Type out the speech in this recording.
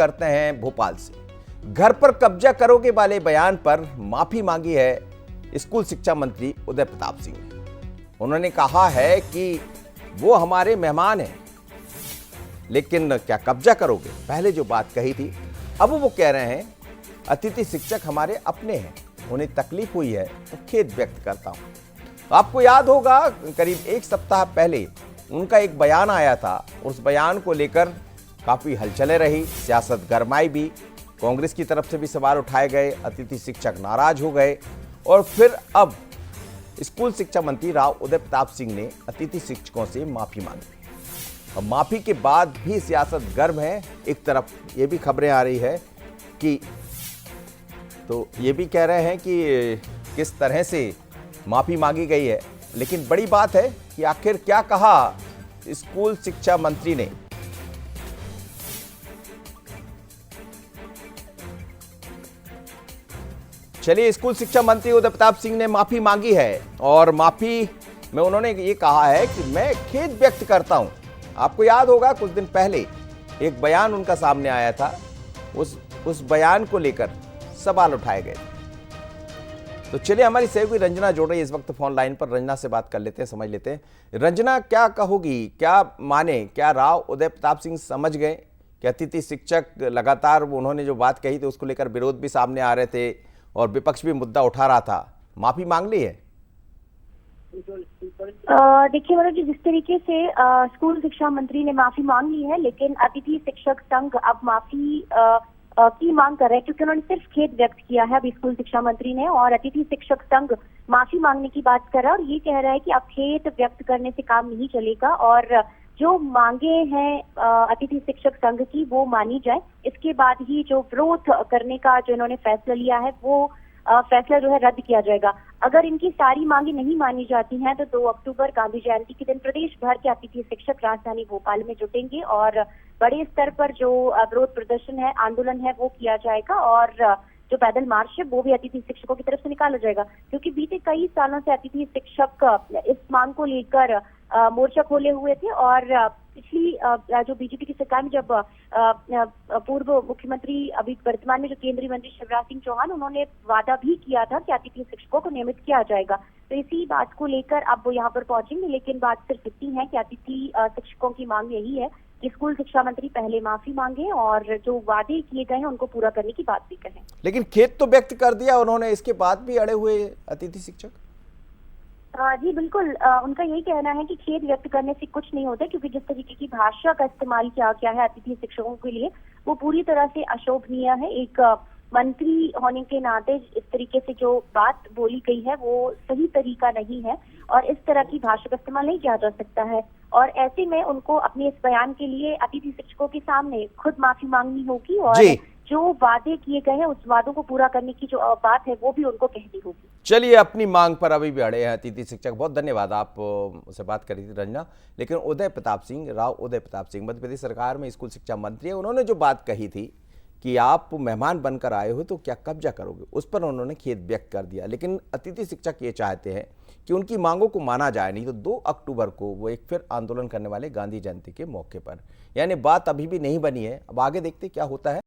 करते हैं भोपाल से। घर पर कब्जा करोगे वाले बयान पर माफी मांगी है स्कूल शिक्षा मंत्री उदय प्रताप सिंह ने। उन्होंने कहा है कि वो हमारे मेहमान हैं, लेकिन क्या कब्जा करोगे, पहले जो बात कही थी अब वो कह रहे हैं अतिथि शिक्षक हमारे अपने हैं, उन्हें तकलीफ हुई है तो खेद व्यक्त करता हूं। आपको याद होगा करीब एक सप्ताह पहले उनका एक बयान आया था, उस बयान को लेकर काफी हलचलें रही, सियासत गरमाई भी, कांग्रेस की तरफ से भी सवाल उठाए गए, अतिथि शिक्षक नाराज हो गए और फिर अब स्कूल शिक्षा मंत्री राव उदय प्रताप सिंह ने अतिथि शिक्षकों से माफी मांगी। अब माफी के बाद भी सियासत गर्म है। एक तरफ ये भी खबरें आ रही है कि तो ये भी कह रहे हैं कि किस तरह से माफी मांगी गई है, लेकिन बड़ी बात है कि आखिर क्या कहा स्कूल शिक्षा मंत्री ने। चलिए, स्कूल शिक्षा मंत्री उदय प्रताप सिंह ने माफी मांगी है और माफी में उन्होंने ये कहा है कि मैं खेद व्यक्त करता हूं। आपको याद होगा कुछ दिन पहले एक बयान उनका सामने आया था, उस बयान को लेकर सवाल उठाए गए। तो चलिए, हमारी सहयोगी रंजना जोड़ रही है इस वक्त फोन लाइन पर। रंजना से बात कर लेते हैं, समझ लेते हैं। रंजना, क्या कहोगी, क्या माने, क्या राव उदय प्रताप सिंह समझ गए कि अतिथि शिक्षक लगातार उन्होंने जो बात कही थी उसको लेकर विरोध भी सामने आ रहे थे और विपक्ष भी मुद्दा उठा रहा था, माफी मांग ली है? देखिए मनोज जी, जिस तरीके से स्कूल शिक्षा मंत्री ने माफी मांग ली है, लेकिन अतिथि शिक्षक संघ अब माफी की मांग कर रहे हैं, क्योंकि उन्होंने सिर्फ खेद व्यक्त किया है अभी स्कूल शिक्षा मंत्री ने, और अतिथि शिक्षक संघ माफी मांगने की बात कर रहा है और ये कह रहा है कि अब खेद व्यक्त करने से काम नहीं चलेगा और जो मांगे हैं अतिथि शिक्षक संघ की वो मानी जाए। इसके बाद ही जो विरोध करने का जो इन्होंने फैसला लिया है वो फैसला जो है रद्द किया जाएगा। अगर इनकी सारी मांगे नहीं मानी जाती हैं तो 2 अक्टूबर गांधी जयंती के दिन प्रदेश भर के अतिथि शिक्षक राजधानी भोपाल में जुटेंगे और बड़े स्तर पर जो विरोध प्रदर्शन है, आंदोलन है, वो किया जाएगा और जो पैदल मार्च है वो भी अतिथि शिक्षकों की तरफ से निकाला जाएगा। क्योंकि बीते कई सालों से अतिथि शिक्षक इस मांग को लेकर मोर्चा खोले हुए थे और पिछली जो बीजेपी की सरकार में जब पूर्व मुख्यमंत्री, अभी वर्तमान में जो केंद्रीय मंत्री शिवराज सिंह चौहान, उन्होंने वादा भी किया था कि अतिथि शिक्षकों को नियमित किया जाएगा। तो इसी बात को लेकर अब वो यहाँ पर पहुंचेंगे, लेकिन बात सिर्फ इतनी है कि अतिथि शिक्षकों की मांग यही है कि स्कूल शिक्षा मंत्री पहले माफी मांगे और जो वादे किए गए हैं उनको पूरा करने की बात भी कहें। लेकिन खेद तो व्यक्त कर दिया उन्होंने, इसके बाद भी अड़े हुए अतिथि शिक्षक। जी बिल्कुल, उनका यही कहना है कि खेद व्यक्त करने से कुछ नहीं होता, क्योंकि जिस तरीके की भाषा का इस्तेमाल किया गया है अतिथि शिक्षकों के लिए वो पूरी तरह से अशोभनीय है। एक मंत्री होने के नाते इस तरीके से जो बात बोली गई है वो सही तरीका नहीं है और इस तरह की भाषा का इस्तेमाल नहीं किया जा सकता है। और ऐसे में उनको अपने इस बयान के लिए अतिथि शिक्षकों के सामने खुद माफी मांगनी होगी और जो वादे किए गए हैं उस वादों को पूरा करने की जो बात है वो भी उनको कहनी होगी। चलिए, अपनी मांग पर अभी भी अड़े हैं अतिथि शिक्षक। बहुत धन्यवाद, आप उससे बात करी थी रंजना। लेकिन उदय प्रताप सिंह, राव उदय प्रताप सिंह मध्य प्रदेश सरकार में स्कूल शिक्षा मंत्री है, उन्होंने जो बात कही थी कि आप मेहमान बनकर आए हो तो क्या कब्जा करोगे, उस पर उन्होंने खेद व्यक्त कर दिया। लेकिन अतिथि शिक्षक ये चाहते हैं कि उनकी मांगों को माना जाए, नहीं तो 2 अक्टूबर को वो एक फिर आंदोलन करने वाले गांधी जयंती के मौके पर। यानी बात अभी भी नहीं बनी है, अब आगे देखते क्या होता है।